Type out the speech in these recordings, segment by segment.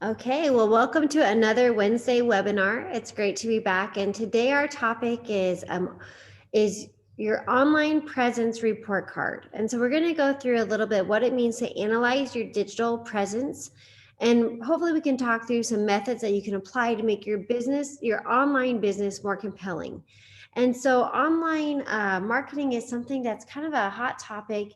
Okay, well, welcome to another Wednesday webinar. It's great to be back, and today our topic is your online presence report card. And so we're going to go through a little bit what it means to analyze your digital presence, and hopefully we can talk through some methods that you can apply to make your business, your online business, more compelling. And so online marketing is something that's kind of a hot topic.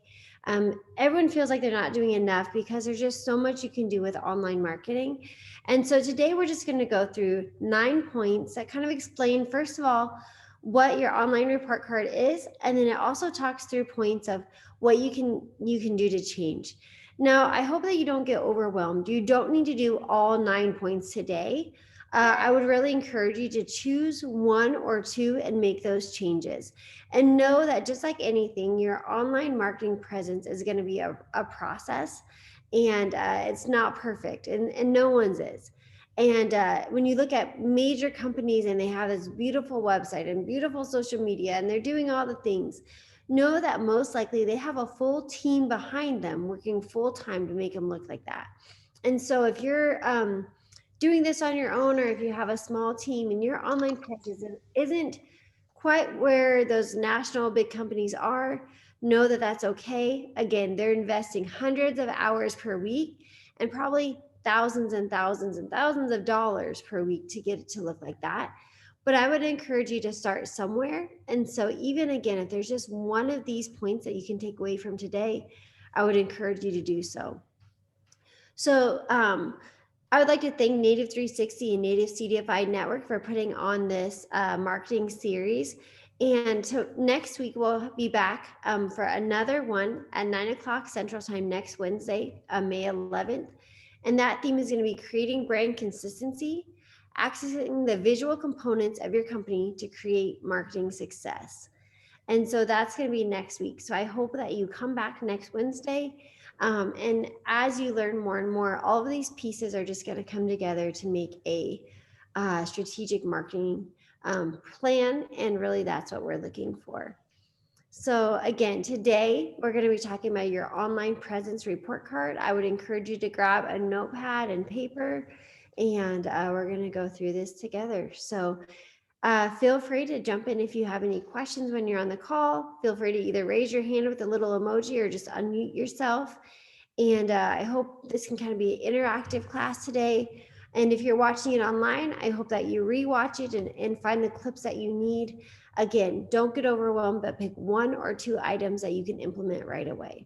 Everyone feels like they're not doing enough because there's just so much you can do with online marketing. And so today we're just going to go through 9 points that kind of explain, first of all, what your online report card is, and then it also talks through points of what you can do to change. Now, I hope that you don't get overwhelmed. You don't need to do all 9 points today. I would really encourage you to choose one or two and make those changes. And know that just like anything, your online marketing presence is going to be a process, and it's not perfect, and no one's is. And when you look at major companies and they have this beautiful website and beautiful social media and they're doing all the things, know that most likely they have a full team behind them working full time to make them look like that. And so if you're doing this on your own, or if you have a small team and your online presence isn't quite where those national big companies are, know that that's okay. Again, they're investing hundreds of hours per week and probably thousands and thousands and thousands of dollars per week to get it to look like that. But I would encourage you to start somewhere. And so even again, if there's just one of these points that you can take away from today, I would encourage you to do so. So I would like to thank Native 360 and Native CDFI Network for putting on this marketing series. And so next week we'll be back for another one at 9 o'clock Central Time next Wednesday, May 11th. And that theme is going to be creating brand consistency, accessing the visual components of your company to create marketing success. And so that's going to be next week. So I hope that you come back next Wednesday. And as you learn more and more, all of these pieces are just going to come together to make a strategic marketing plan. And really, that's what we're looking for. So again, today we're going to be talking about your online presence report card. I would encourage you to grab a notepad and paper, and we're going to go through this together. So feel free to jump in if you have any questions when you're on the call. Feel free to either raise your hand with a little emoji or just unmute yourself. And I hope this can kind of be an interactive class today. And if you're watching it online, I hope that you rewatch it and find the clips that you need. Again, don't get overwhelmed, but pick one or two items that you can implement right away.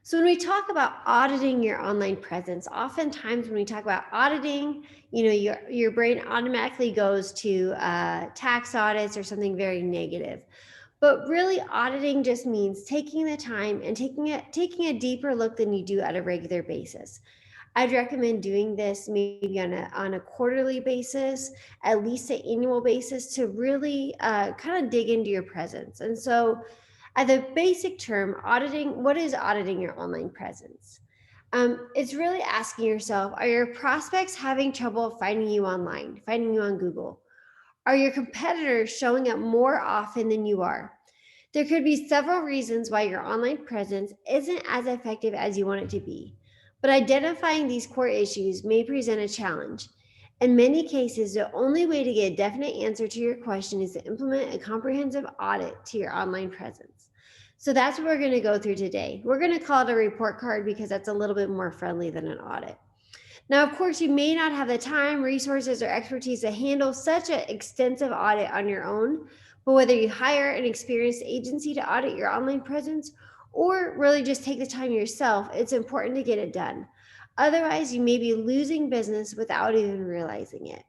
So when we talk about auditing your online presence, oftentimes when we talk about auditing, your brain automatically goes to tax audits or something very negative. But really, auditing just means taking the time and taking a deeper look than you do at a regular basis. I'd recommend doing this maybe on a quarterly basis, at least an annual basis, to really kind of dig into your presence. And so at the basic term, auditing, what is auditing your online presence? It's really asking yourself, are your prospects having trouble finding you online, finding you on Google? Are your competitors showing up more often than you are? There could be several reasons why your online presence isn't as effective as you want it to be, but identifying these core issues may present a challenge. In many cases, the only way to get a definite answer to your question is to implement a comprehensive audit to your online presence. So that's what we're going to go through today. We're going to call it a report card because that's a little bit more friendly than an audit. Now, of course, you may not have the time, resources, or expertise to handle such an extensive audit on your own, but whether you hire an experienced agency to audit your online presence or really just take the time yourself, it's important to get it done. Otherwise, you may be losing business without even realizing it.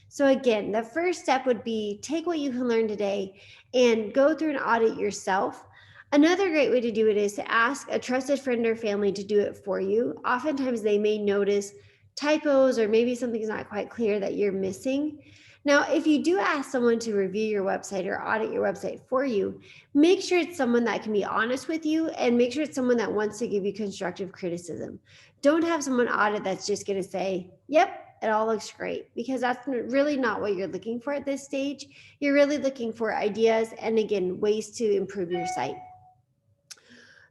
So again, the first step would be take what you can learn today and go through an audit yourself. Another great way to do it is to ask a trusted friend or family to do it for you. Oftentimes they may notice typos or maybe something's not quite clear that you're missing. Now, if you do ask someone to review your website or audit your website for you, make sure it's someone that can be honest with you and make sure it's someone that wants to give you constructive criticism. Don't have someone audit that's just going to say, yep, it all looks great, because that's really not what you're looking for at this stage. You're really looking for ideas and, again, ways to improve your site.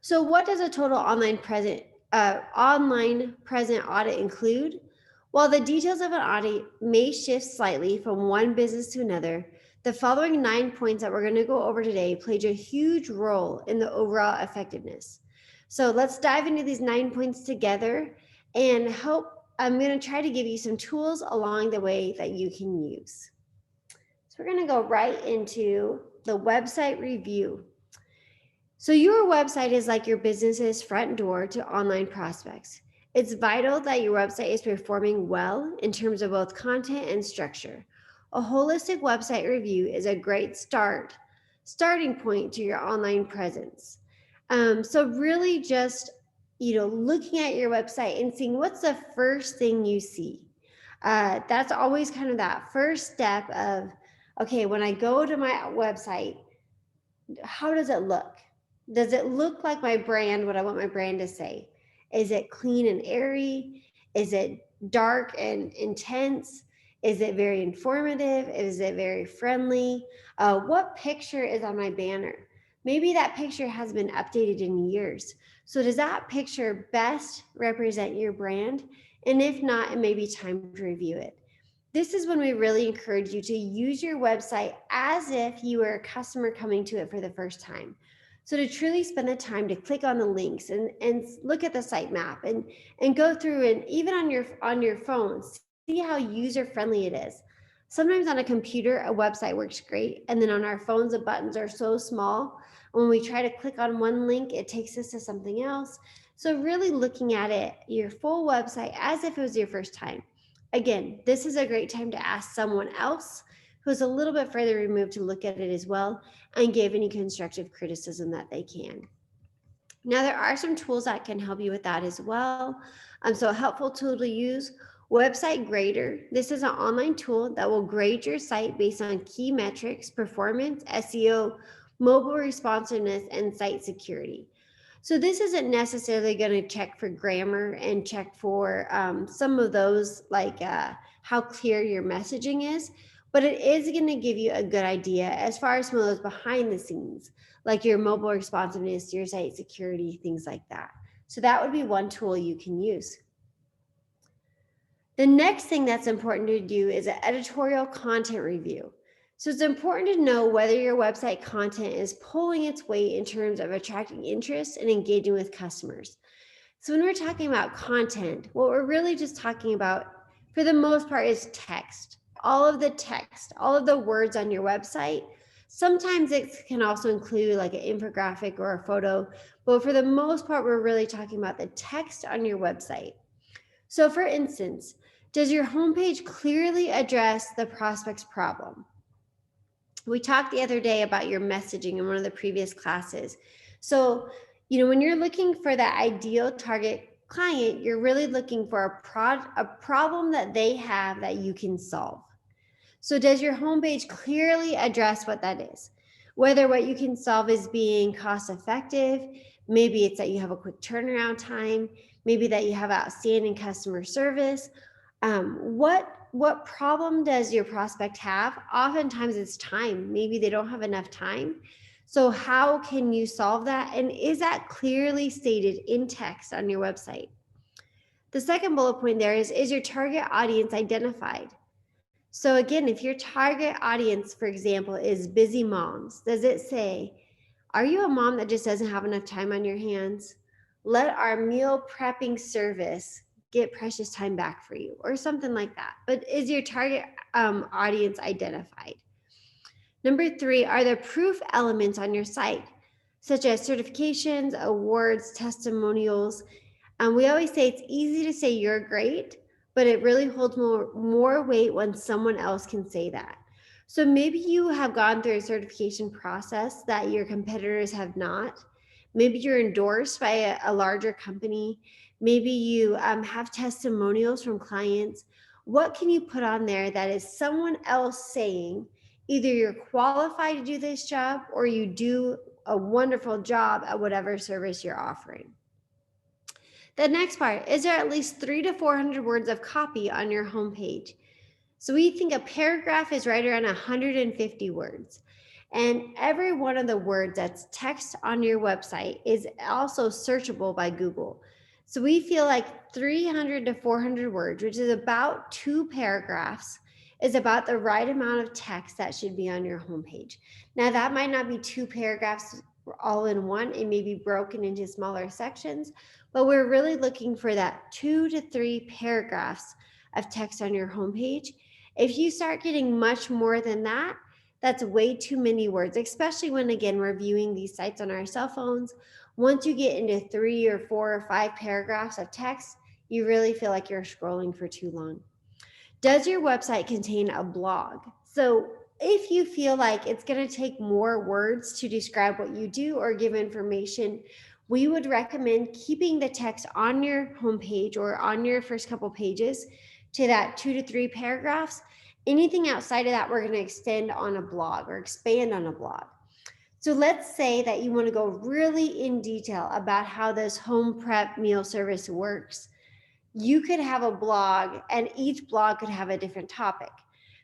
So what does a total online online present audit include? While the details of an audit may shift slightly from one business to another, the following 9 points that we're going to go over today played a huge role in the overall effectiveness. So let's dive into these 9 points together and I'm going to try to give you some tools along the way that you can use. So we're going to go right into the website review. So your website is like your business's front door to online prospects. It's vital that your website is performing well in terms of both content and structure. A holistic website review is a great starting point to your online presence. So really just, looking at your website and seeing what's the first thing you see. That's always kind of that first step of, okay, when I go to my website, how does it look? Does it look like my brand, what I want my brand to say? Is it clean and airy? Is it dark and intense? Is it very informative? Is it very friendly? What picture is on my banner? Maybe that picture has been updated in years. So does that picture best represent your brand? And if not, it may be time to review it. This is when we really encourage you to use your website as if you were a customer coming to it for the first time. So to truly spend the time to click on the links and look at the site map and go through, and even on your phone, see how user friendly it is. Sometimes on a computer, a website works great. And then on our phones, the buttons are so small. When we try to click on one link, it takes us to something else. So really looking at it, your full website, as if it was your first time. Again, this is a great time to ask someone else who's a little bit further removed to look at it as well and give any constructive criticism that they can. Now, there are some tools that can help you with that as well. So a helpful tool to use, Website Grader. This is an online tool that will grade your site based on key metrics, performance, SEO, mobile responsiveness, and site security. So this isn't necessarily going to check for grammar and check for some of those, like how clear your messaging is, but it is going to give you a good idea as far as some of those behind the scenes, like your mobile responsiveness, your site security, things like that. So that would be one tool you can use. The next thing that's important to do is an editorial content review. So it's important to know whether your website content is pulling its weight in terms of attracting interest and engaging with customers. So when we're talking about content, what we're really just talking about for the most part is text. All of the text, all of the words on your website. Sometimes it can also include like an infographic or a photo, but for the most part, we're really talking about the text on your website. So for instance, does your homepage clearly address the prospect's problem? We talked the other day about your messaging in one of the previous classes. So, when you're looking for that ideal target client, you're really looking for a problem that they have that you can solve. So does your homepage clearly address what that is? Whether what you can solve is being cost effective, maybe it's that you have a quick turnaround time, maybe that you have outstanding customer service. What problem does your prospect have? Oftentimes it's time. Maybe they don't have enough time. So how can you solve that? And is that clearly stated in text on your website? The second bullet point there is your target audience identified? So again, if your target audience, for example, is busy moms, does it say, are you a mom that just doesn't have enough time on your hands? Let our meal prepping service get precious time back for you, or something like that. But is your target audience identified? Number 3, are there proof elements on your site, such as certifications, awards, testimonials? We always say it's easy to say you're great, but it really holds more weight when someone else can say that. So maybe you have gone through a certification process that your competitors have not. Maybe you're endorsed by a larger company. Maybe you have testimonials from clients. What can you put on there that is someone else saying either you're qualified to do this job or you do a wonderful job at whatever service you're offering? The next part, is there at least 300 to 400 words of copy on your homepage? So we think a paragraph is right around 150 words. And every one of the words that's text on your website is also searchable by Google. So we feel like 300 to 400 words, which is about 2 paragraphs, is about the right amount of text that should be on your homepage. Now, that might not be 2 paragraphs all in one, it may be broken into smaller sections, but we're really looking for that 2 to 3 paragraphs of text on your homepage. If you start getting much more than that, that's way too many words, especially when, again, we're viewing these sites on our cell phones. Once you get into 3 or 4 or 5 paragraphs of text, you really feel like you're scrolling for too long. Does your website contain a blog? So if you feel like it's going to take more words to describe what you do or give information, we would recommend keeping the text on your homepage or on your first couple pages to that 2 to 3 paragraphs. Anything outside of that, we're going to extend on a blog or expand on a blog. So let's say that you want to go really in detail about how this home prep meal service works. You could have a blog, and each blog could have a different topic.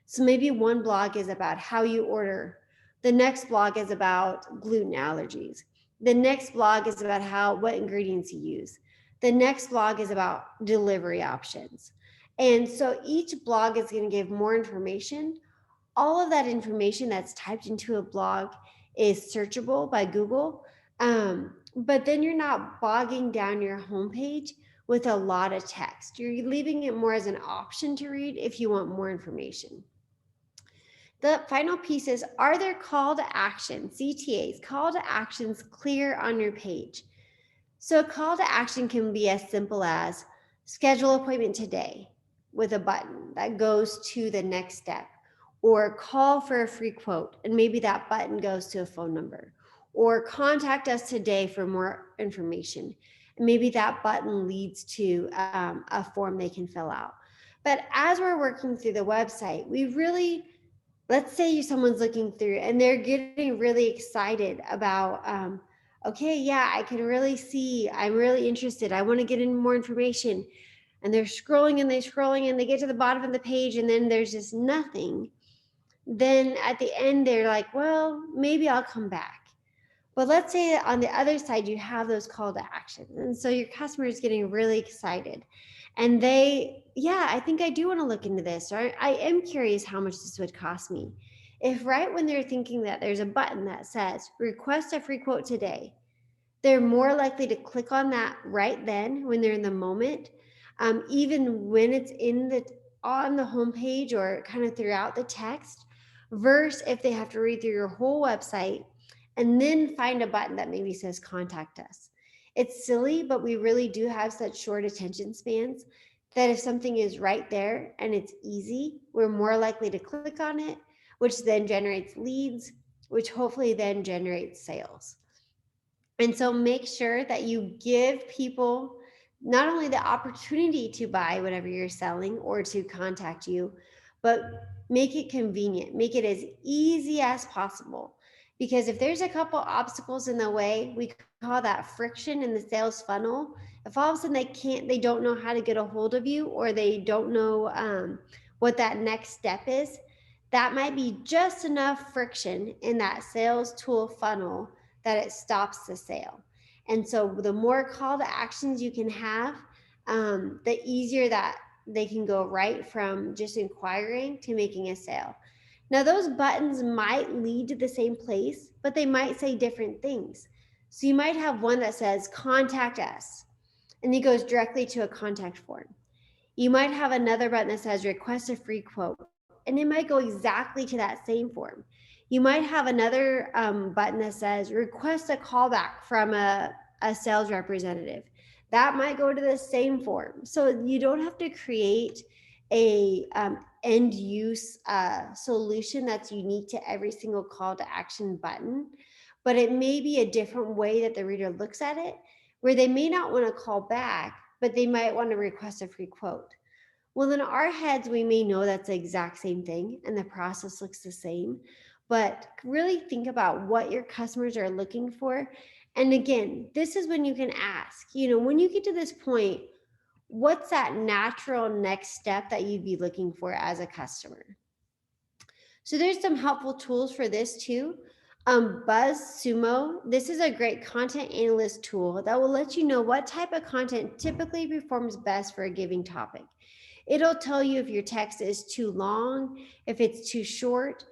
So maybe one blog is about how you order. The next blog is about gluten allergies. The next blog is about what ingredients you use. The next blog is about delivery options. And so each blog is going to give more information. All of that information that's typed into a blog is searchable by Google. But then you're not bogging down your homepage with a lot of text. You're leaving it more as an option to read if you want more information. The final piece is, are there call to action, CTAs, call to actions clear on your page? So a call to action can be as simple as schedule appointment today with a button that goes to the next step, or call for a free quote, and maybe that button goes to a phone number, or contact us today for more information. And maybe that button leads to a form they can fill out. But as we're working through the website, we really, let's say someone's looking through and they're getting really excited about, okay, yeah, I can really see, I'm really interested, I want to get in more information. And they're scrolling and they're scrolling and they get to the bottom of the page and then there's just nothing. Then at the end, they're like, well, maybe I'll come back. But let's say on the other side, you have those call to action. And so your customer is getting really excited. And yeah, I think I do want to look into this. Or I am curious how much this would cost me. If right when they're thinking that there's a button that says request a free quote today, they're more likely to click on that right then when they're in the moment, even when it's on the homepage or kind of throughout the text, versus if they have to read through your whole website and then find a button that maybe says contact us. It's silly, but we really do have such short attention spans that if something is right there and it's easy, we're more likely to click on it, which then generates leads, which hopefully then generates sales. And so make sure that you give people not only the opportunity to buy whatever you're selling or to contact you, but make it convenient, make it as easy as possible. Because if there's a couple obstacles in the way, we call that friction in the sales funnel. If all of a sudden they don't know how to get a hold of you, or they don't know what that next step is, that might be just enough friction in that sales tool funnel that it stops the sale. And so the more call to actions you can have, the easier that they can go right from just inquiring to making a sale. Now, those buttons might lead to the same place, but they might say different things. So you might have one that says contact us, and it goes directly to a contact form. You might have another button that says request a free quote, and it might go exactly to that same form. You might have another button that says request a callback from a sales representative. That might go to the same form. So you don't have to create a end use solution that's unique to every single call to action button, but it may be a different way that the reader looks at it, where they may not want to call back, but they might want to request a free quote. Well, in our heads, we may know that's the exact same thing and the process looks the same, but really think about what your customers are looking for. And again, this is when you can ask, when you get to this point, what's that natural next step that you'd be looking for as a customer? So there's some helpful tools for this too. BuzzSumo, this is a great content analyst tool that will let you know what type of content typically performs best for a given topic. It'll tell you if your text is too long, if it's too short.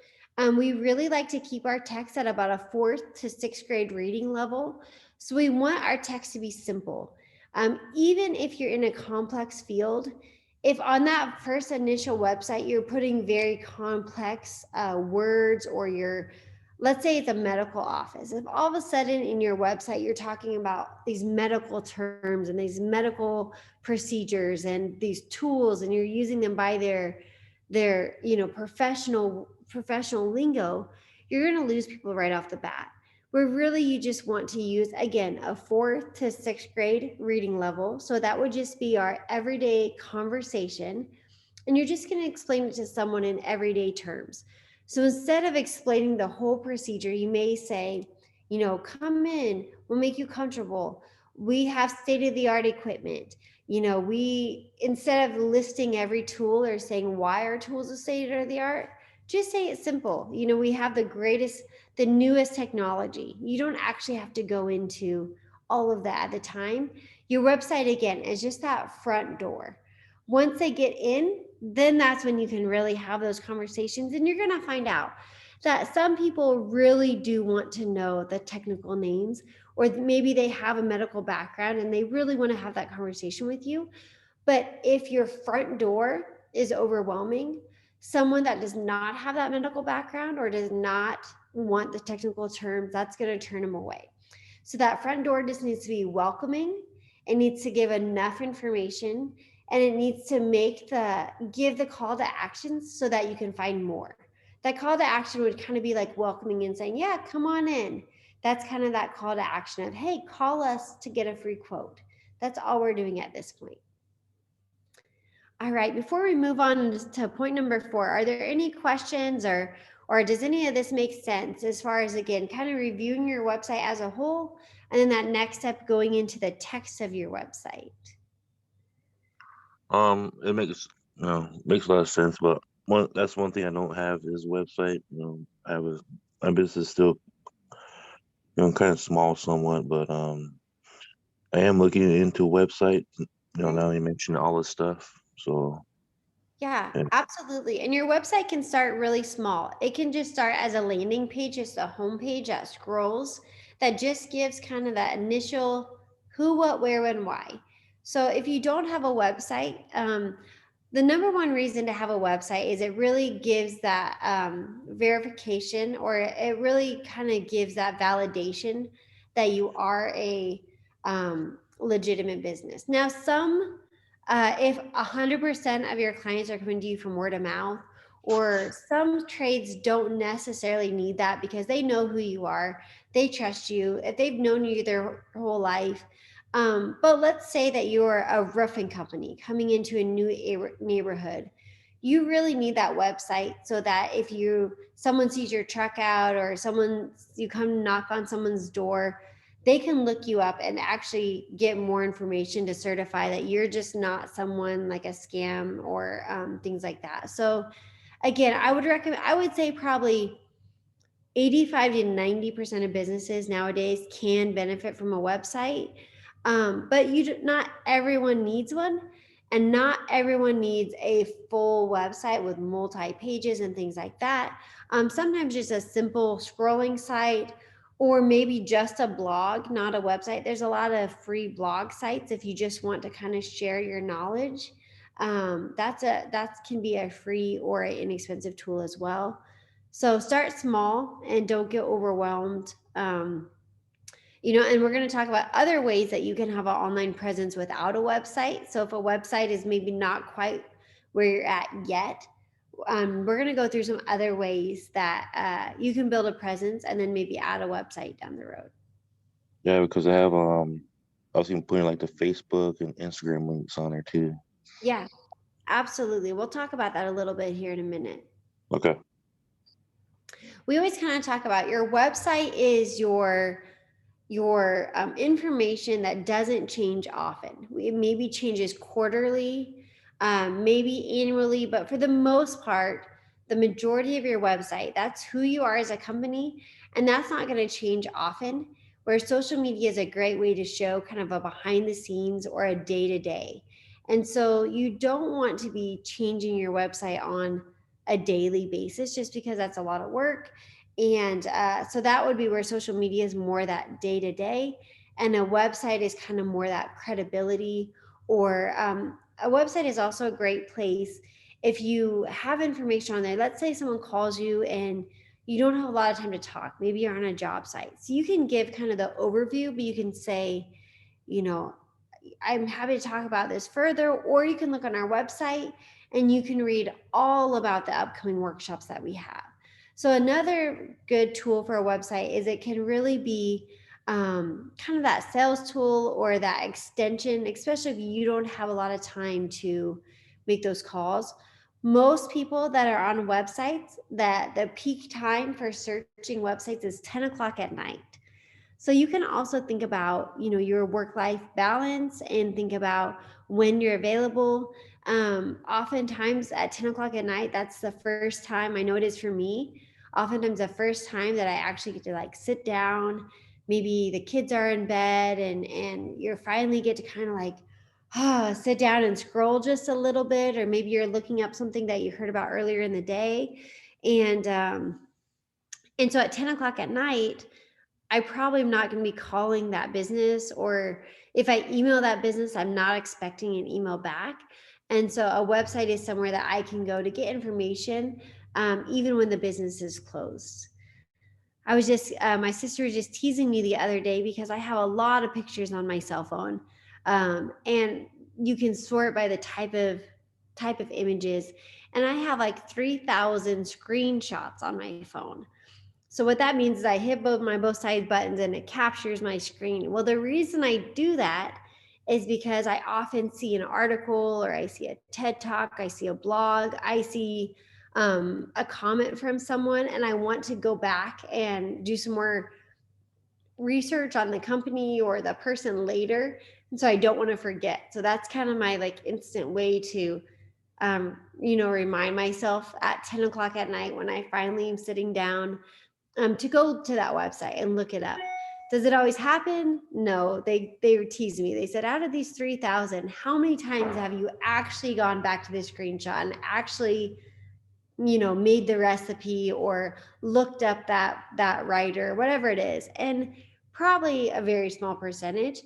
We really like to keep our text at about a fourth to sixth grade reading level. So we want our text to be simple. Even if you're in a complex field, if on that first initial website you're putting very complex words, or you're, let's say it's a medical office, if all of a sudden in your website you're talking about these medical terms and these medical procedures and these tools, and you're using them by their professional lingo, you're going to lose people right off the bat. Where really you just want to use, again, a fourth to sixth grade reading level. So that would just be our everyday conversation, and you're just going to explain it to someone in everyday terms. So instead of explaining the whole procedure, you may say, come in, we'll make you comfortable. We have state of the art equipment. We, instead of listing every tool or saying why our tools are state of the art, just say it simple. We have the newest technology. You don't actually have to go into all of that at the time. Your website, again, is just that front door. Once they get in, then that's when you can really have those conversations, and you're going to find out that some people really do want to know the technical names, or maybe they have a medical background and they really want to have that conversation with you. But if your front door is overwhelming, someone that does not have that medical background or does not want the technical terms, that's going to turn them away. So that front door just needs to be welcoming. It needs to give enough information, and it needs to give the call to action so that you can find more. That call to action would kind of be like welcoming and saying, yeah, come on in. That's kind of that call to action of, hey, call us to get a free quote. That's all we're doing at this point. All right, before we move on to point number 4, are there any questions, or does any of this make sense as far as, again, kind of reviewing your website as a whole, and then that next step going into the text of your website? It makes a lot of sense, but that's one thing I don't have is website. I have my business is still kind of small somewhat, but I am looking into a website. Okay. Now you mentioned all this stuff, so Yeah, and absolutely. And your website can start really small. It can just start as a landing page, just a home page that scrolls, that just gives kind of that initial who, what, where, when, why. So if you don't have a website, the number one reason to have a website is it really gives that verification, or it really kind of gives that validation that you are a legitimate business. Now, if 100% of your clients are coming to you from word of mouth, or some trades don't necessarily need that because they know who you are, they trust you, if they've known you their whole life. But let's say that you're a roofing company coming into a new neighborhood. You really need that website so that if someone sees your truck out, or you come knock on someone's door, they can look you up and actually get more information to certify that you're just not someone like a scam, or things like that. So again, I would say probably 85 to 90% of businesses nowadays can benefit from a website. But not everyone needs one, and not everyone needs a full website with multi pages and things like that. Sometimes just a simple scrolling site, or maybe just a blog, not a website. There's a lot of free blog sites if you just want to kind of share your knowledge. That can be a free or an inexpensive tool as well. So start small and don't get overwhelmed. And we're going to talk about other ways that you can have an online presence without a website. So if a website is maybe not quite where you're at yet, we're going to go through some other ways that you can build a presence and then maybe add a website down the road. yeah, because I was even putting like the Facebook and Instagram links on there too. Yeah, absolutely. We'll talk about that a little bit here in a minute. Okay. We always kind of talk about your website is your information that doesn't change often. It maybe changes quarterly, maybe annually, but for the most part, the majority of your website. That's who you are as a company, and that's not going to change often. Where social media is a great way to show kind of a behind the scenes or a day to day. And so you don't want to be changing your website on a daily basis just because that's a lot of work. And so that would be where social media is more that day to day, and a website is kind of more that credibility. Or a website is also a great place if you have information on there. Let's say someone calls you and you don't have a lot of time to talk. Maybe you're on a job site. So you can give kind of the overview, but you can say, you know, I'm happy to talk about this further, or you can look on our website and you can read all about the upcoming workshops that we have. So another good tool for a website is it can really be kind of that sales tool or that extension, especially if you don't have a lot of time to make those calls. Most people that are on websites, that the peak time for searching websites is 10 o'clock at night. So you can also think about, your work-life balance and think about when you're available. Oftentimes at 10 o'clock at night, that's the first time, I know it is for me, oftentimes the first time that I actually get to like sit down. Maybe the kids are in bed and you're finally get to kind of like sit down and scroll just a little bit, or maybe you're looking up something that you heard about earlier in the day. And so at 10 o'clock at night, I probably am not going to be calling that business, or if I email that business, I'm not expecting an email back. And so a website is somewhere that I can go to get information, even when the business is closed. I was just, my sister was just teasing me the other day because I have a lot of pictures on my cell phone, and you can sort by the type of images, and I have like 3,000 screenshots on my phone. So what that means is I hit both side buttons and it captures my screen. Well, the reason I do that is because I often see an article, or I see a TED Talk, I see a blog, I see a comment from someone, and I want to go back and do some more research on the company or the person later. And so I don't want to forget. So that's kind of my like instant way to remind myself at 10 o'clock at night when I finally am sitting down, to go to that website and look it up. Does it always happen? No, they tease me. They said, out of these 3,000, how many times have you actually gone back to the screenshot and actually, made the recipe or looked up that writer, whatever it is? And probably a very small percentage.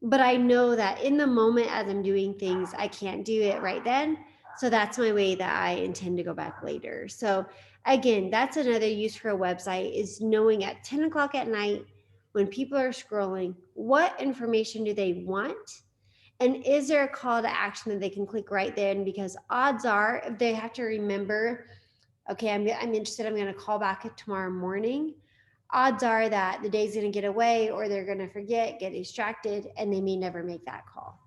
But I know that in the moment as I'm doing things, I can't do it right then. So that's my way that I intend to go back later. So again, that's another use for a website, is knowing at 10 o'clock at night when people are scrolling, what information do they want? And is there a call to action that they can click right then? Because odds are, if they have to remember, okay, I'm interested, I'm going to call back tomorrow morning, odds are that the day's going to get away, or they're going to forget, get distracted, and they may never make that call.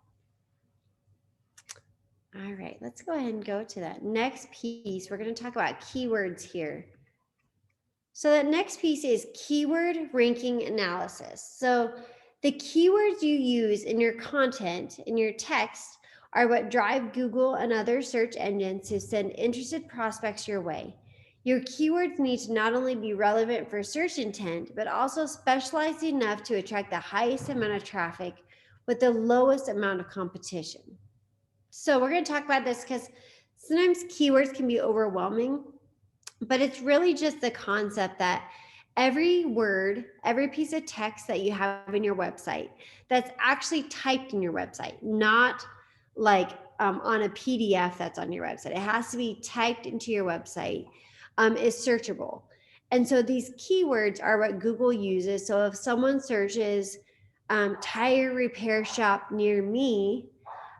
All right, let's go ahead and go to that next piece. We're going to talk about keywords here. So that next piece is keyword ranking analysis. So the keywords you use in your content, in your text, are what drive Google and other search engines to send interested prospects your way. Your keywords need to not only be relevant for search intent, but also specialized enough to attract the highest amount of traffic with the lowest amount of competition. So we're going to talk about this because sometimes keywords can be overwhelming, but it's really just the concept that every word, every piece of text that you have in your website that's actually typed in your website, not like on a PDF that's on your website. It has to be typed into your website, is searchable. And so these keywords are what Google uses. So if someone searches tire repair shop near me,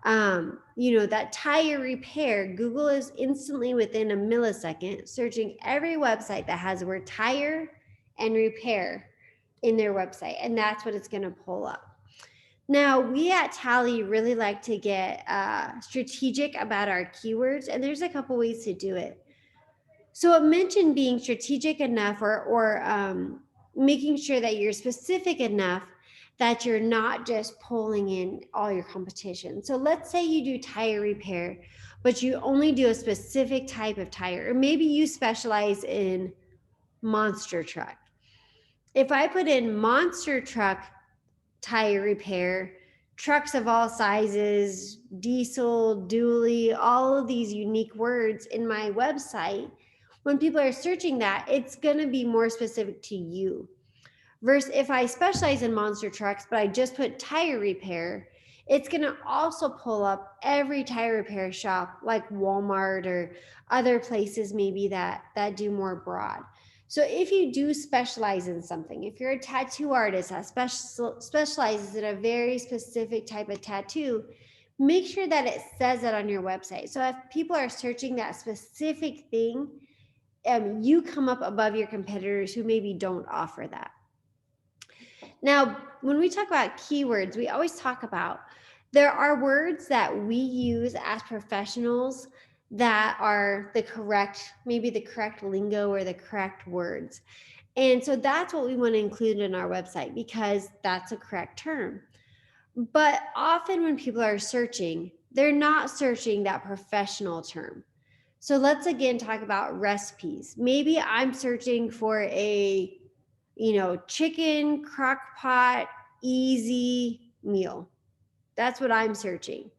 that tire repair, Google is instantly within a millisecond searching every website that has the word tire and repair in their website. And that's what it's going to pull up. Now, we at Tally really like to get strategic about our keywords, and there's a couple ways to do it. So it mentioned being strategic enough, or making sure that you're specific enough that you're not just pulling in all your competition. So let's say you do tire repair, but you only do a specific type of tire, or maybe you specialize in monster truck. If I put in monster truck tire repair, trucks of all sizes, diesel, dually, all of these unique words in my website, when people are searching that, it's going to be more specific to you. Versus if I specialize in monster trucks, but I just put tire repair, it's going to also pull up every tire repair shop like Walmart or other places maybe that do more broad. So if you do specialize in something, if you're a tattoo artist that specializes in a very specific type of tattoo, make sure that it says that on your website. So if people are searching that specific thing, you come up above your competitors who maybe don't offer that. Now, when we talk about keywords, we always talk about there are words that we use as professionals that are the correct, maybe the correct lingo or the correct words. And so that's what we want to include in our website because that's a correct term. But often when people are searching, they're not searching that professional term. So let's again talk about recipes. Maybe I'm searching for a, chicken crock pot easy meal. That's what I'm searching.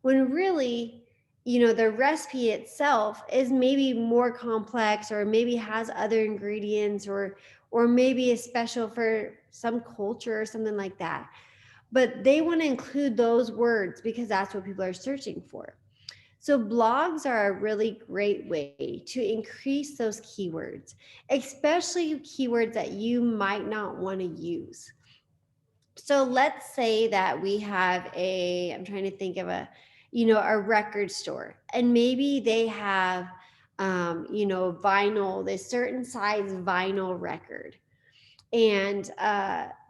When really, the recipe itself is maybe more complex or maybe has other ingredients or maybe is special for some culture or something like that. But they want to include those words because that's what people are searching for. So blogs are a really great way to increase those keywords, especially keywords that you might not want to use. So let's say that we have I'm trying to think of a record store, and maybe they have, vinyl, this certain size vinyl record, and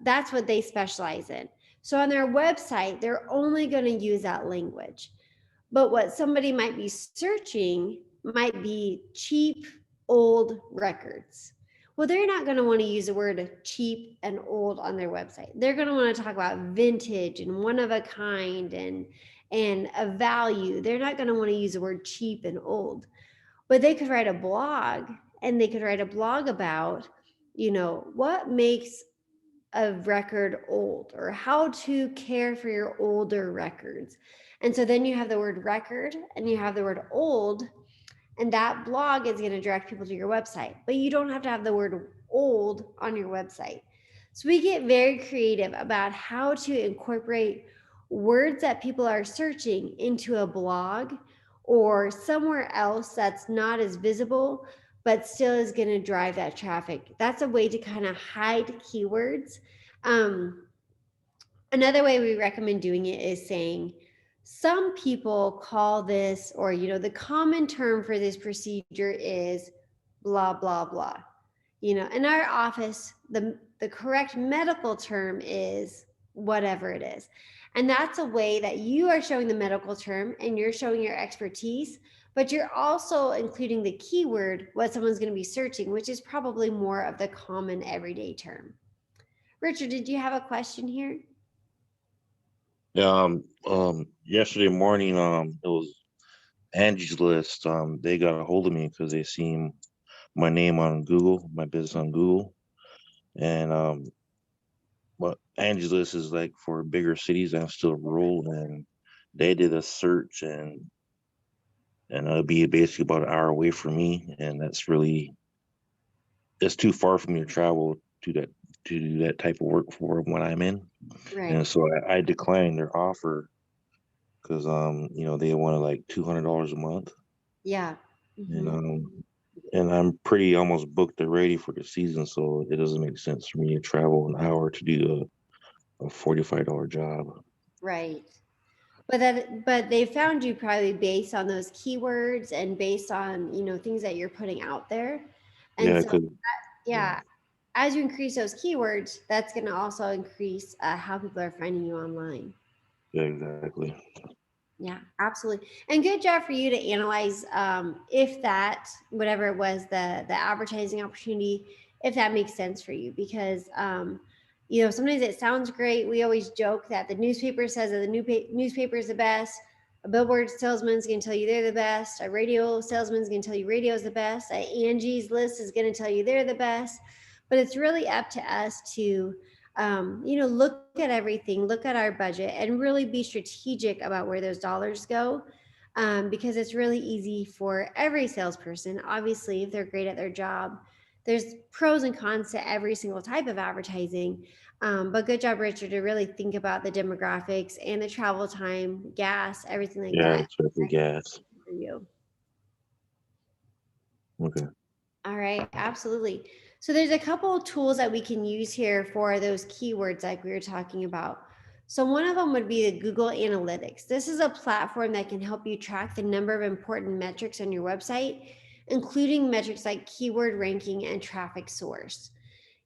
that's what they specialize in. So on their website, they're only going to use that language. But what somebody might be searching might be cheap old records. Well, they're not going to want to use the word cheap and old on their website. They're going to want to talk about vintage and one of a kind and a value. They're not going to want to use the word cheap and old. But they could write a blog, and they could write a blog about, what makes a record old or how to care for your older records. And so then you have the word record and you have the word old, and that blog is going to direct people to your website. But you don't have to have the word old on your website. So we get very creative about how to incorporate words that people are searching into a blog or somewhere else that's not as visible but still is going to drive that traffic. That's a way to kind of hide keywords. um, Another way we recommend doing it is saying, some people call this, or, the common term for this procedure is blah, blah, blah. In our office, the correct medical term is whatever it is. And that's a way that you are showing the medical term and you're showing your expertise, but you're also including the keyword, what someone's going to be searching, which is probably more of the common everyday term. Richard, did you have a question here? Yeah. Yesterday morning, it was Angie's List. They got a hold of me because they seen my name on Google, my business on Google, and but Angie's List is like for bigger cities. I'm still rural, and they did a search, and it'll be basically about an hour away from me, and it's too far for me to travel to do that type of work for when I'm in, Right. and so I declined their offer because they wanted like $200 a month, Yeah. and Hmm. and I'm pretty almost booked already for the season, so it doesn't make sense for me to travel an hour to do a $45 job. Right. But they found you probably based on those keywords and based on, things that you're putting out there. And Yeah, so, because yeah, yeah, as you increase those keywords, that's going to also increase how people are finding you online. yeah, exactly. Yeah, absolutely. And good job for you to analyze if that, whatever it was, the advertising opportunity, if that makes sense for you, because sometimes it sounds great. We always joke that the newspaper says that the newspaper is the best. A billboard salesman is going to tell you they're the best. A radio salesman is going to tell you radio is the best. Angie's List is going to tell you they're the best. But it's really up to us to, look at everything, look at our budget, and really be strategic about where those dollars go. Because it's really easy for every salesperson. Obviously, if they're great at their job, there's pros and cons to every single type of advertising. But good job, Richard, to really think about the demographics and the travel time, gas, everything like Yeah, that especially gas. for you. Okay. All right, absolutely. So there's a couple of tools that we can use here for those keywords like we were talking about. So one of them would be the Google Analytics. This is a platform that can help you track the number of important metrics on your website, including metrics like keyword ranking and traffic source.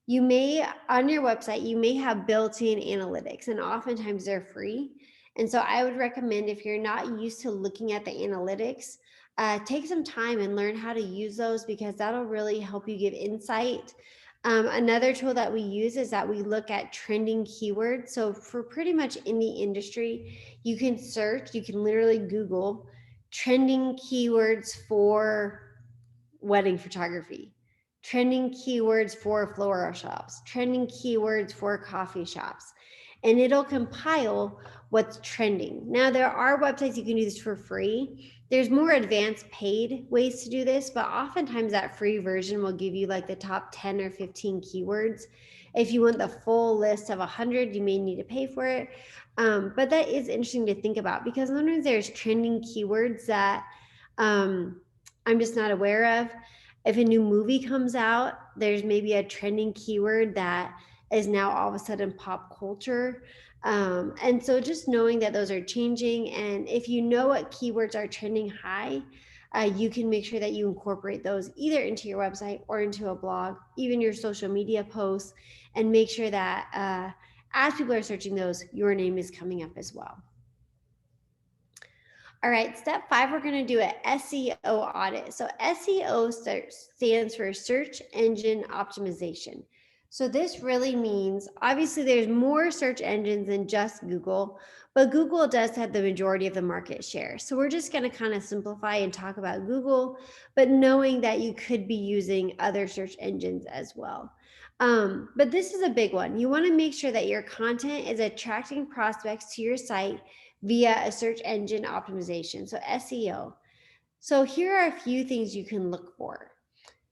You may, on your website, you may have built-in analytics, and oftentimes they're free. And so I would recommend, if you're not used to looking at the analytics, take some time and learn how to use those, because that'll really help you give insight. Another tool that we use is that we look at trending keywords. So for pretty much any industry, you can search, you can literally Google trending keywords for wedding photography, trending keywords for floral shops, trending keywords for coffee shops, and it'll compile what's trending. Now, there are websites you can do this for free. There's more advanced paid ways to do this, but oftentimes that free version will give you like the top 10 or 15 keywords. If you want the full list of 100, you may need to pay for it. But that is interesting to think about, because sometimes there's trending keywords that I'm just not aware of. If a new movie comes out, there's maybe a trending keyword that is now all of a sudden pop culture. And so just knowing that those are changing, and if you know what keywords are trending high, you can make sure that you incorporate those either into your website or into a blog, even your social media posts, and make sure that as people are searching those, your name is coming up as well. All right, step 5, we're going to do an SEO audit. So SEO stands for search engine optimization. So this really means, obviously there's more search engines than just Google, but Google does have the majority of the market share. So we're just going to kind of simplify and talk about Google, but knowing that you could be using other search engines as well. But this is a big one. You want to make sure that your content is attracting prospects to your site via a search engine optimization, so SEO. So here are a few things you can look for.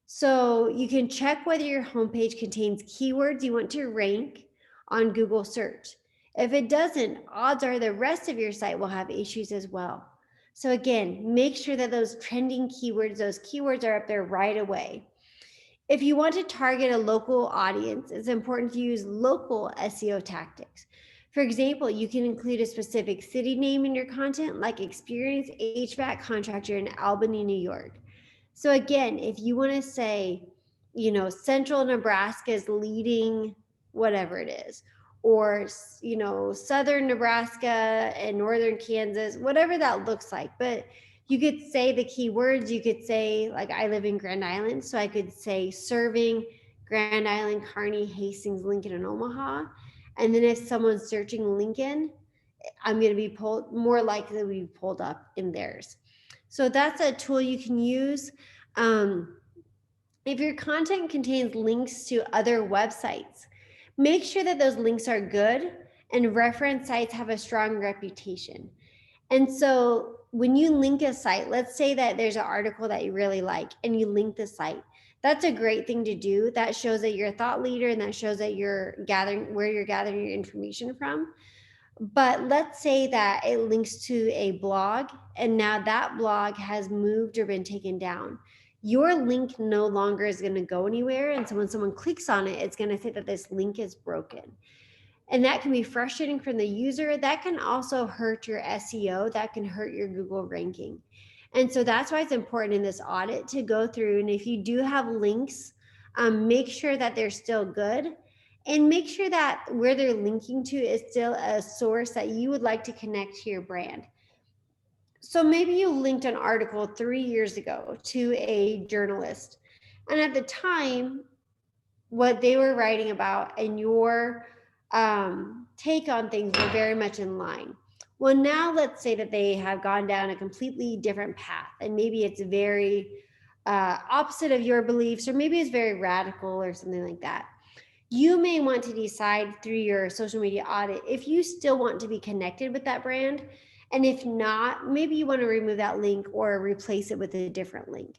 So you can check whether your homepage contains keywords you want to rank on Google search. If it doesn't, odds are the rest of your site will have issues as well. So again, make sure that those trending keywords, those keywords are up there right away. If you want to target a local audience, it's important to use local SEO tactics. For example, you can include a specific city name in your content, like experienced HVAC contractor in Albany, New York. So again, if you want to say, Central Nebraska is leading whatever it is, or, Southern Nebraska and Northern Kansas, whatever that looks like. But you could say the keywords. You could say, like, I live in Grand Island, so I could say serving Grand Island, Kearney, Hastings, Lincoln, and Omaha. And then if someone's searching Lincoln, I'm going to be more likely to be pulled up in theirs. So that's a tool you can use. If your content contains links to other websites, make sure that those links are good and reference sites have a strong reputation. And so when you link a site, let's say that there's an article that you really like and you link the site. That's a great thing to do. That shows that you're a thought leader, and that shows that you're gathering your information from. But let's say that it links to a blog, and now that blog has moved or been taken down. Your link no longer is going to go anywhere. And so when someone clicks on it, it's going to say that this link is broken. And that can be frustrating from the user. That can also hurt your SEO. That can hurt your Google ranking. And so that's why it's important in this audit to go through. And if you do have links, make sure that they're still good, and make sure that where they're linking to is still a source that you would like to connect to your brand. So maybe you linked an article 3 years ago to a journalist, and at the time, what they were writing about and your take on things were very much in line. Well, now let's say that they have gone down a completely different path, and maybe it's very opposite of your beliefs, or maybe it's very radical or something like that. You may want to decide through your social media audit if you still want to be connected with that brand. And if not, maybe you want to remove that link or replace it with a different link.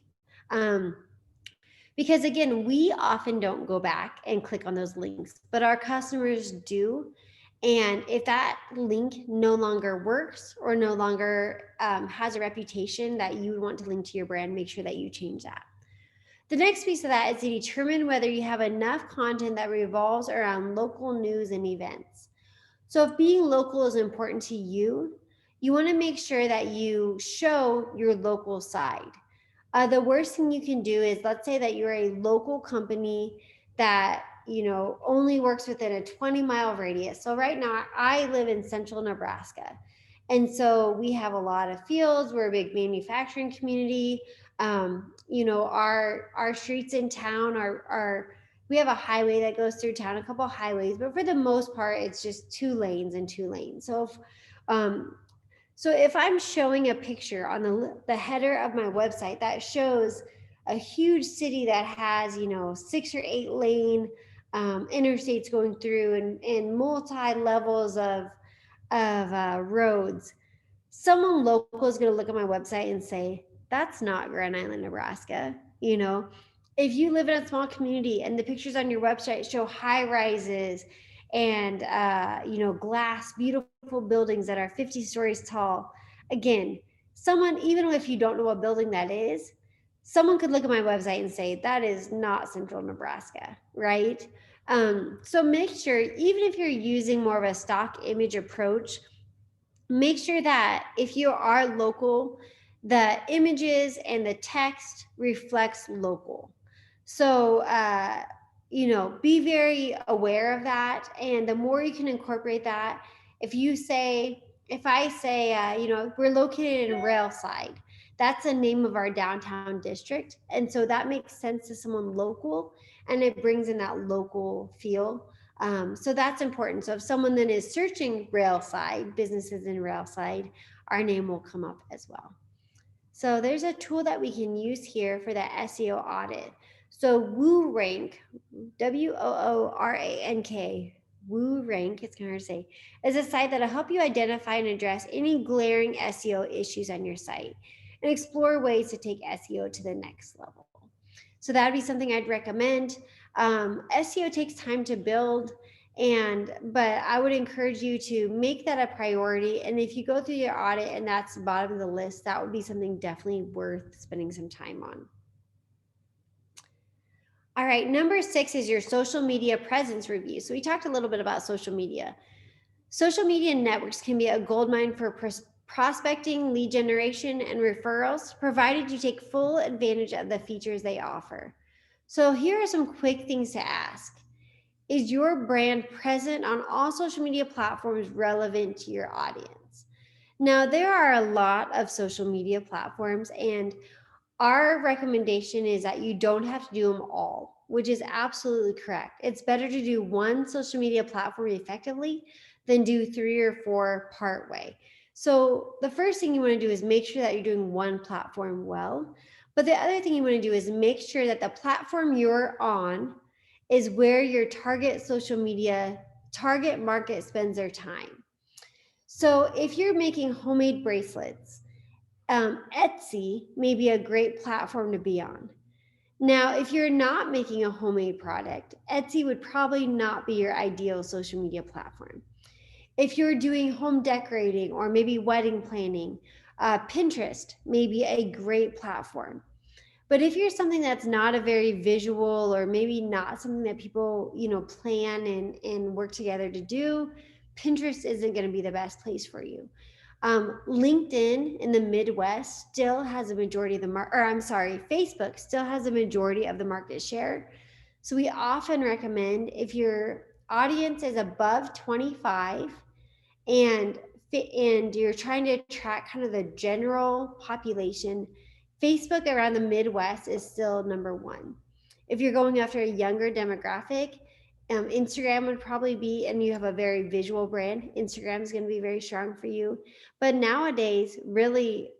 Because again, we often don't go back and click on those links, but our customers do. And if that link no longer works or no longer has a reputation that you would want to link to your brand, make sure that you change that. The next piece of that is to determine whether you have enough content that revolves around local news and events. So if being local is important to you, you want to make sure that you show your local side. The worst thing you can do is, let's say that you're a local company that only works within a 20-mile radius. So right now I live in central Nebraska, and so we have a lot of fields. We're a big manufacturing community. Our streets in town are we have a highway that goes through town, a couple of highways, but for the most part it's just 2 lanes and 2 lanes. So if I'm showing a picture on the header of my website that shows a huge city that has 6 or 8 lane interstates going through, and multi levels of roads, someone local is going to look at my website and say, that's not Grand Island, Nebraska. If you live in a small community and the pictures on your website show high rises and glass, beautiful buildings that are 50 stories tall, again, someone, even if you don't know what building that is, someone could look at my website and say, that is not central Nebraska, right? So make sure, even if you're using more of a stock image approach, make sure that if you are local, the images and the text reflects local. So be very aware of that, and the more you can incorporate that. If I say we're located in Railside, that's the name of our downtown district, and so that makes sense to someone local, and it brings in that local feel. So that's important. So if someone then is searching Railside, businesses in Railside, our name will come up as well. So there's a tool that we can use here for the SEO audit. So WooRank, WOORANK, WooRank, it's kind of hard to say, is a site that'll help you identify and address any glaring SEO issues on your site and explore ways to take SEO to the next level. So that would be something I'd recommend. SEO takes time to build, but I would encourage you to make that a priority. And if you go through your audit and that's the bottom of the list, that would be something definitely worth spending some time on. All right, number 6 is your social media presence review. So we talked a little bit about social media. Social media networks can be a goldmine for prospecting, lead generation, and referrals, provided you take full advantage of the features they offer. So here are some quick things to ask. Is your brand present on all social media platforms relevant to your audience? Now, there are a lot of social media platforms, and our recommendation is that you don't have to do them all, which is absolutely correct. It's better to do one social media platform effectively than do 3 or 4 part way. So the first thing you want to do is make sure that you're doing one platform well. But the other thing you want to do is make sure that the platform you're on is where your target social media target market spends their time. So if you're making homemade bracelets, Etsy may be a great platform to be on. Now, if you're not making a homemade product, Etsy would probably not be your ideal social media platform. If you're doing home decorating or maybe wedding planning, Pinterest may be a great platform. But if you're something that's not a very visual, or maybe not something that people, plan and work together to do, Pinterest isn't going to be the best place for you. LinkedIn in the Midwest still has a majority of the Facebook still has a majority of the market share. So we often recommend, if your audience is above 25 and you're trying to attract kind of the general population, Facebook around the Midwest is still number 1. If you're going after a younger demographic, Instagram would probably be, and you have a very visual brand, Instagram is going to be very strong for you. But nowadays, really,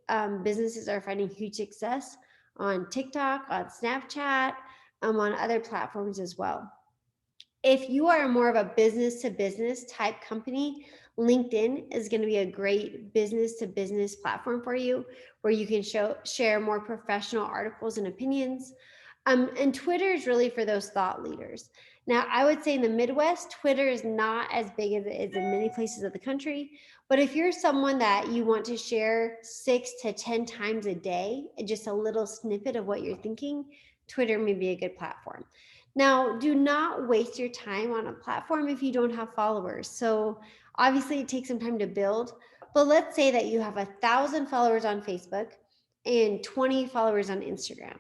businesses are finding huge success on TikTok, on Snapchat, on other platforms as well. If you are more of a business to business type company, LinkedIn is going to be a great business to business platform for you, where you can share more professional articles and opinions. And Twitter is really for those thought leaders. Now, I would say in the Midwest, Twitter is not as big as it is in many places of the country. But if you're someone that you want to share 6 to 10 times a day, just a little snippet of what you're thinking, Twitter may be a good platform. Now, do not waste your time on a platform if you don't have followers. So, obviously, it takes some time to build. But let's say that you have 1,000 followers on Facebook and 20 followers on Instagram.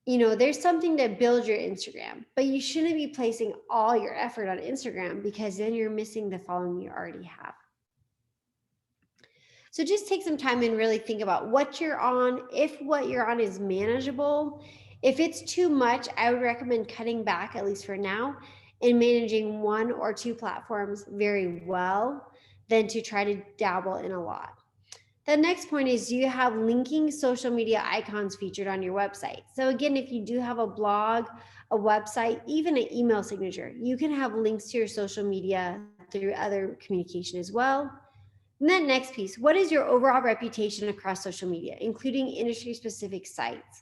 There's something to build your Instagram, but you shouldn't be placing all your effort on Instagram, because then you're missing the following you already have. So just take some time and really think about what you're on. If what you're on is manageable, if it's too much, I would recommend cutting back, at least for now, and managing 1 or 2 platforms very well than to try to dabble in a lot. The next point is, do you have linking social media icons featured on your website? So again, if you do have a blog, a website, even an email signature, you can have links to your social media through other communication as well. And then next piece, what is your overall reputation across social media, including industry specific sites?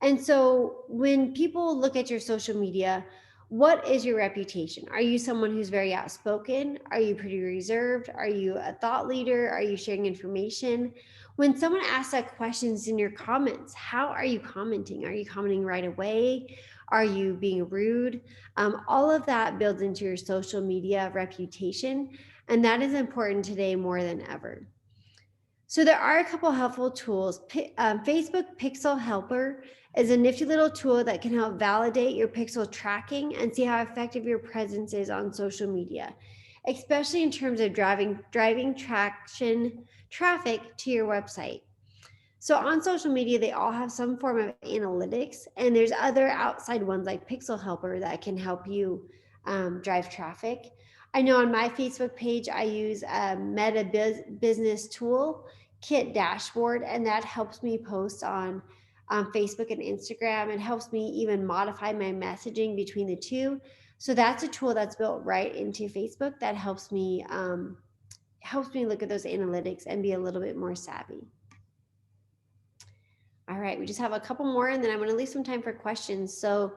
And so when people look at your social media, what is your reputation? Are you someone who's very outspoken? Are you pretty reserved? Are you a thought leader? Are you sharing information? When someone asks that questions in your comments, how are you commenting? Are you commenting right away? Are you being rude? All of that builds into your social media reputation, and that is important today more than ever. So there are a couple helpful tools. Facebook Pixel Helper is a nifty little tool that can help validate your pixel tracking and see how effective your presence is on social media, especially in terms of driving traffic to your website. So on social media, they all have some form of analytics, and there's other outside ones like Pixel Helper that can help you drive traffic. I know on my Facebook page, I use a Business Tool Kit dashboard, and that helps me post on Facebook and Instagram. It helps me even modify my messaging between the two. So that's a tool that's built right into Facebook that helps me look at those analytics and be a little bit more savvy. All right, we just have a couple more, and then I'm going to leave some time for questions. So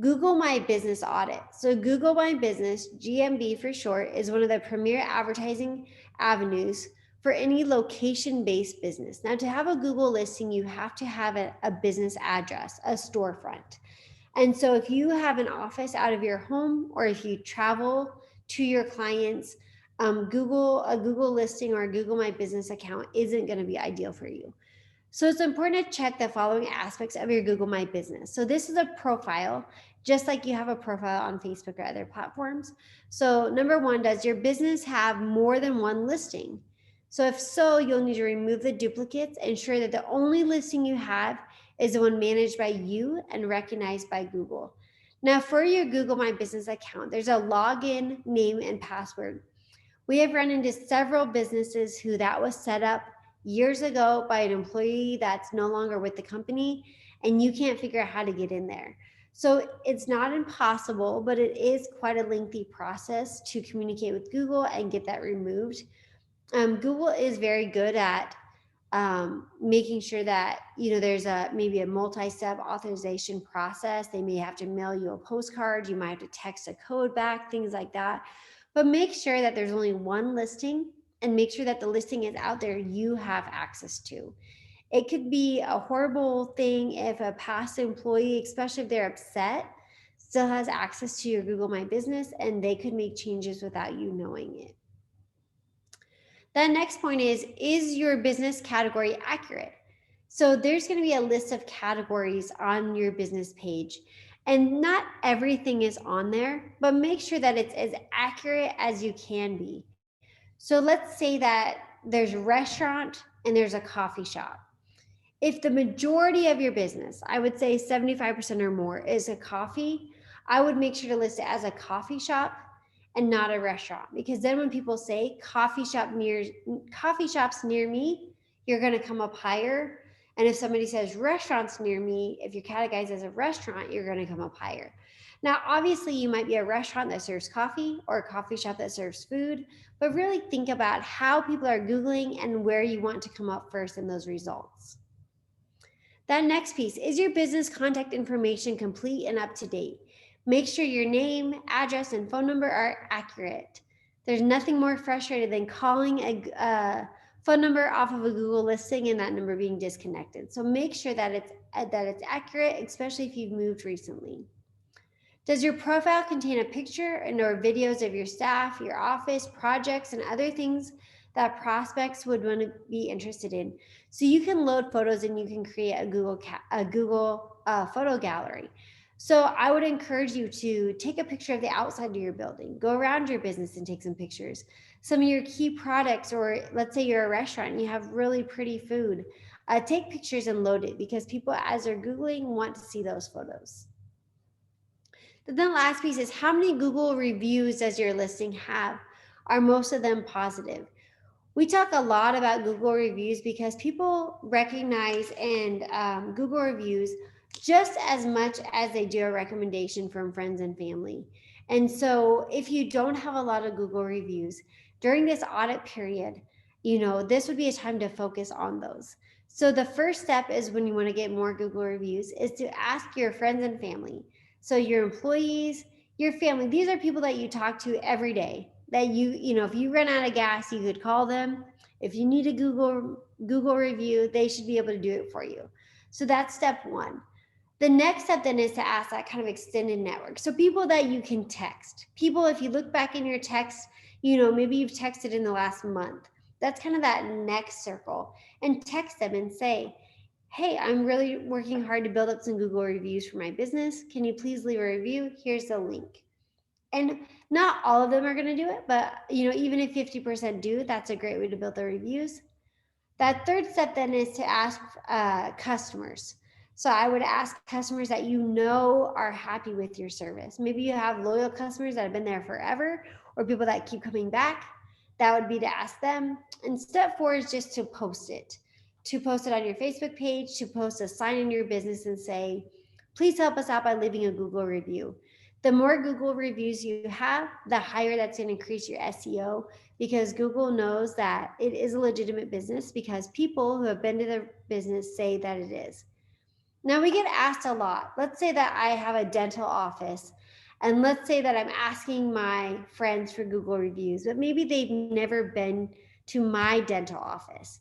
Google My Business Audit. So Google My Business, GMB for short, is one of the premier advertising avenues for any location-based business. Now, to have a Google listing, you have to have a business address, a storefront. And so if you have an office out of your home, or if you travel to your clients, a Google listing or a Google My Business account isn't going to be ideal for you. So it's important to check the following aspects of your Google My Business. So this is a profile, just like you have a profile on Facebook or other platforms. So number one, does your business have more than one listing? So if so, you'll need to remove the duplicates, ensure that the only listing you have is the one managed by you and recognized by Google. Now for your Google My Business account, there's a login name and password. We have run into several businesses who that was set up years ago by an employee that's no longer with the company, and you can't figure out how to get in there. So it's not impossible, but it is quite a lengthy process to communicate with Google and get that removed. Google is very good at making sure that there's maybe a multi-step authorization process. They may have to mail you a postcard, you might have to text a code back, things like that. But make sure that there's only one listing, and make sure that the listing is out there you have access to. It could be a horrible thing if a past employee, especially if they're upset, still has access to your Google My Business, and they could make changes without you knowing it. The next point is your business category accurate? So there's going to be a list of categories on your business page, and not everything is on there, but make sure that it's as accurate as you can be. So let's say that there's a restaurant and there's a coffee shop. If the majority of your business, I would say 75% or more, is a coffee, I would make sure to list it as a coffee shop and not a restaurant, because then when people say coffee shops near me, you're going to come up higher. And if somebody says restaurants near me, if you're categorized as a restaurant, you're going to come up higher. Now, obviously, you might be a restaurant that serves coffee or a coffee shop that serves food, but really think about how people are Googling and where you want to come up first in those results. That next piece, is your business contact information complete and up to date? Make sure your name, address, and phone number are accurate. There's nothing more frustrating than calling a phone number off of a Google listing and that number being disconnected. So make sure that it's accurate, especially if you've moved recently. Does your profile contain a picture and or videos of your staff, your office, projects, and other things that prospects would want to be interested in? So you can load photos and you can create a Google photo gallery. So I would encourage you to take a picture of the outside of your building, go around your business and take some pictures. Some of your key products, or let's say you're a restaurant and you have really pretty food, take pictures and load it, because people, as they're Googling, want to see those photos. Then the last piece is, how many Google reviews does your listing have? Are most of them positive? We talk a lot about Google reviews because people recognize and Google reviews just as much as they do a recommendation from friends and family. And so if you don't have a lot of Google reviews during this audit period, this would be a time to focus on those. So the first step is, when you want to get more Google reviews, is to ask your friends and family. So your employees, your family, these are people that you talk to every day, that if you run out of gas, you could call them. If you need a Google review, they should be able to do it for you. So that's step one. The next step then is to ask that kind of extended network. So people that you can text. People, if you look back in your text, maybe you've texted in the last month. That's kind of that next circle. And text them and say, hey, I'm really working hard to build up some Google reviews for my business. Can you please leave a review? Here's the link. And not all of them are going to do it, but even if 50% do, that's a great way to build their reviews. That third step then is to ask customers. So I would ask customers that are happy with your service. Maybe you have loyal customers that have been there forever, or people that keep coming back. That would be to ask them. And step four is just to post it. To post it on your Facebook page, to post a sign in your business and say, please help us out by leaving a Google review. The more Google reviews you have, the higher that's going to increase your SEO, because Google knows that it is a legitimate business because people who have been to the business say that it is. Now, we get asked a lot. Let's say that I have a dental office, and let's say that I'm asking my friends for Google reviews, but maybe they've never been to my dental office.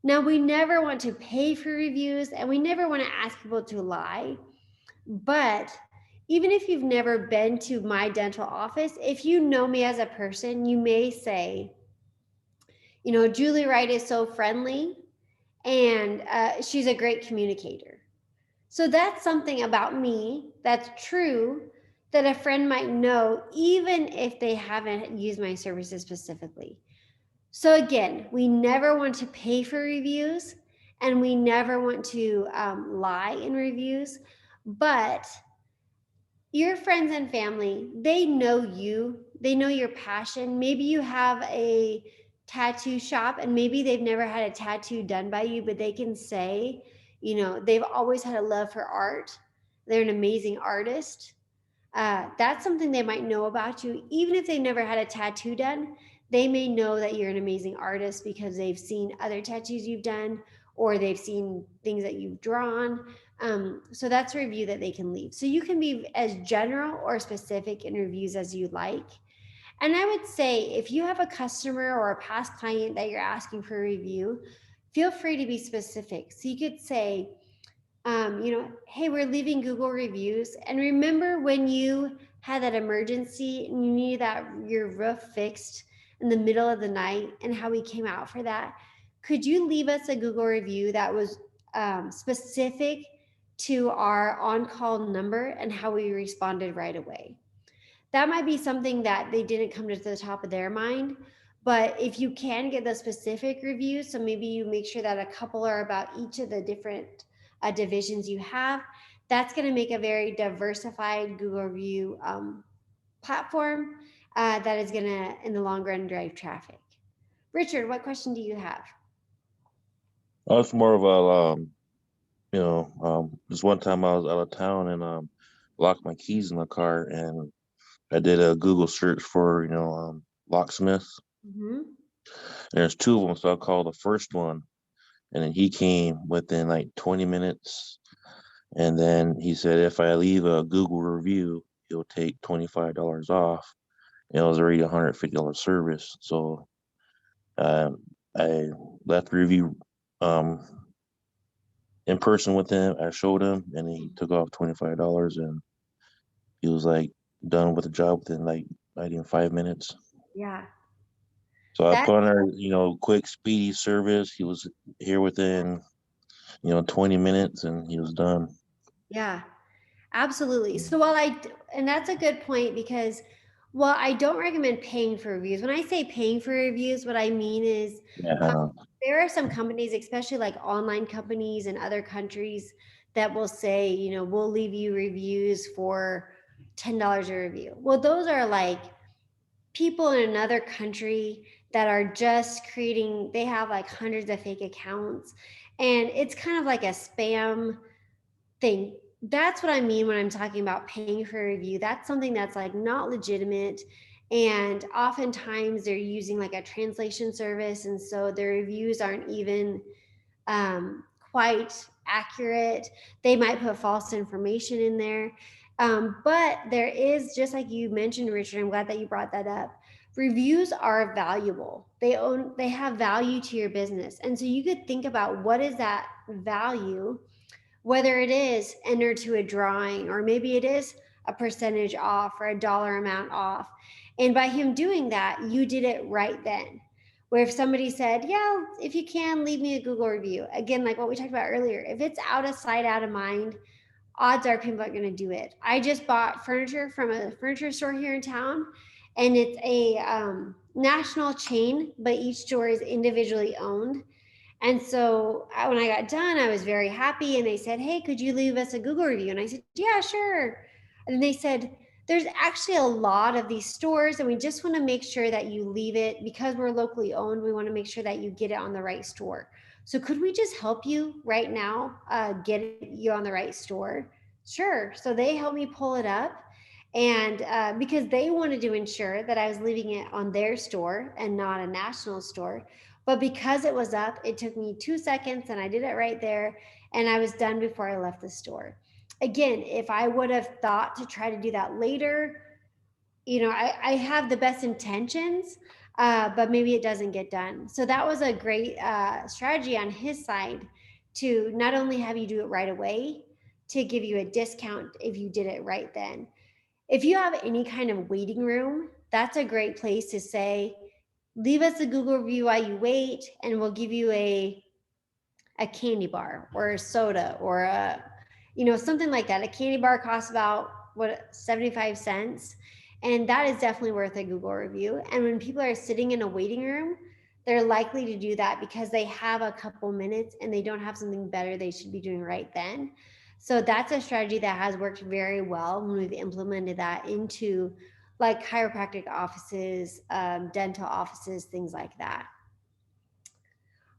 Now, we never want to pay for reviews, and we never want to ask people to lie. But even if you've never been to my dental office, if you know me as a person, you may say, Julie Wright is so friendly, and she's a great communicator. So that's something about me that's true that a friend might know, even if they haven't used my services specifically. So again, we never want to pay for reviews, and we never want to lie in reviews, but your friends and family, they know you, they know your passion. Maybe you have a tattoo shop and maybe they've never had a tattoo done by you, but they can say, they've always had a love for art. They're an amazing artist. That's something they might know about you. Even if they never had a tattoo done, they may know that you're an amazing artist because they've seen other tattoos you've done, or they've seen things that you've drawn. So that's a review that they can leave. So you can be as general or specific in reviews as you like. And I would say, if you have a customer or a past client that you're asking for a review, feel free to be specific. So you could say, hey, we're leaving Google reviews. And remember when you had that emergency and you needed your roof fixed in the middle of the night, and how we came out for that? Could you leave us a Google review that was specific to our on-call number and how we responded right away? That might be something that they didn't come to the top of their mind. But if you can get the specific reviews, so maybe you make sure that a couple are about each of the different divisions you have. That's going to make a very diversified Google review platform that is going to, in the long run, drive traffic. Richard, what question do you have? Oh, it's more of a this one time I was out of town and locked my keys in the car, and I did a Google search for locksmiths. Mm-hmm. There's two of them, so I called the first one, and then he came within like 20 minutes, and then he said if I leave a Google review, he'll take $25 off. And it was already a $150 service, so I left the review in person with him. I showed him, and he took off $25, and he was like done with the job within like not even 5 minutes. Yeah. So I That, put on our, quick, speedy service. He was here within, 20 minutes, and he was done. yeah, absolutely. So and that's a good point because while I don't recommend paying for reviews, when I say paying for reviews, what I mean is Yeah. there are some companies, especially like online companies in other countries, that will say, we'll leave you reviews for $10 a review. Well, those are like people in another country that are just creating, they have like hundreds of fake accounts. And it's kind of like a spam thing. That's what I mean when I'm talking about paying for a review. That's something that's like not legitimate. And oftentimes they're using like a translation service. And so their reviews aren't even quite accurate. They might put false information in there. But there is, just like you mentioned, Richard, I'm glad that you brought that up. Reviews are valuable. They have value to your business. And so you could think about what is that value, whether it is entered to a drawing, or maybe it is a percentage off or a dollar amount off. And by him doing that, you did it right then. Where if somebody said, yeah, if you can, leave me a Google review. Again, like what we talked about earlier, if it's out of sight, out of mind, odds are people are going to do it. I just bought furniture from a furniture store here in town, and it's a national chain, but each store is individually owned. And so when I got done, I was very happy. And they said, hey, could you leave us a Google review? And I said, yeah, sure. And they said, there's actually a lot of these stores, and we just want to make sure that you leave it because we're locally owned. We want to make sure that you get it on the right store. So could we just help you right now get you on the right store? Sure. So they helped me pull it up. And because they wanted to ensure that I was leaving it on their store and not a national store. But because it was up, it took me 2 seconds and I did it right there. And I was done before I left the store. Again, if I would have thought to try to do that later, I have the best intentions, but maybe it doesn't get done. So that was a great strategy on his side to not only have you do it right away, to give you a discount if you did it right then. If you have any kind of waiting room, that's a great place to say, leave us a Google review while you wait, and we'll give you a candy bar or a soda or something like that. A candy bar costs about 75 cents, and that is definitely worth a Google review. And when people are sitting in a waiting room, they're likely to do that because they have a couple minutes and they don't have something better they should be doing right then. So that's a strategy that has worked very well when we've implemented that into like chiropractic offices, dental offices, things like that.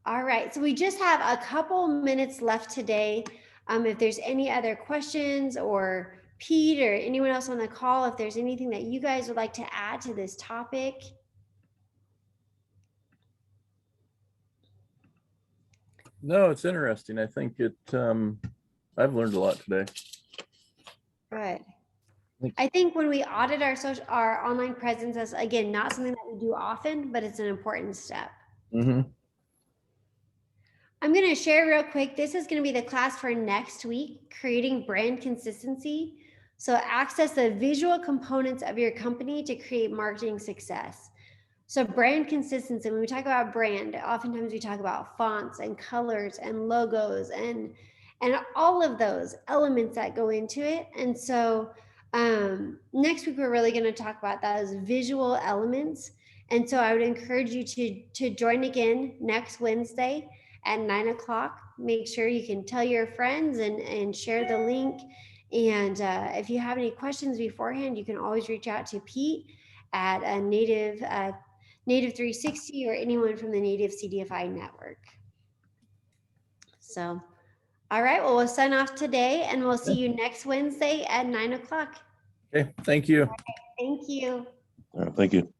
All right, so we just have a couple minutes left today. If there's any other questions, or Pete or anyone else on the call, if there's anything that you guys would like to add to this topic. No, it's interesting. I think I've learned a lot today. Good. I think when we audit our online presence, that's again not something that we do often, but it's an important step. Mm-hmm. I'm going to share real quick. This is going to be the class for next week, creating brand consistency. So access the visual components of your company to create marketing success. So brand consistency, when we talk about brand, oftentimes we talk about fonts and colors and logos and all of those elements that go into it. And so next week, we're really going to talk about those visual elements. And so I would encourage you to join again next Wednesday at 9 o'clock. Make sure you can tell your friends and share the link. And if you have any questions beforehand, you can always reach out to Pete at a Native 360 or anyone from the Native CDFI network. So, all right, well, we'll sign off today and we'll see you next Wednesday at 9 o'clock. Okay, thank you. Thank you. All right, thank you.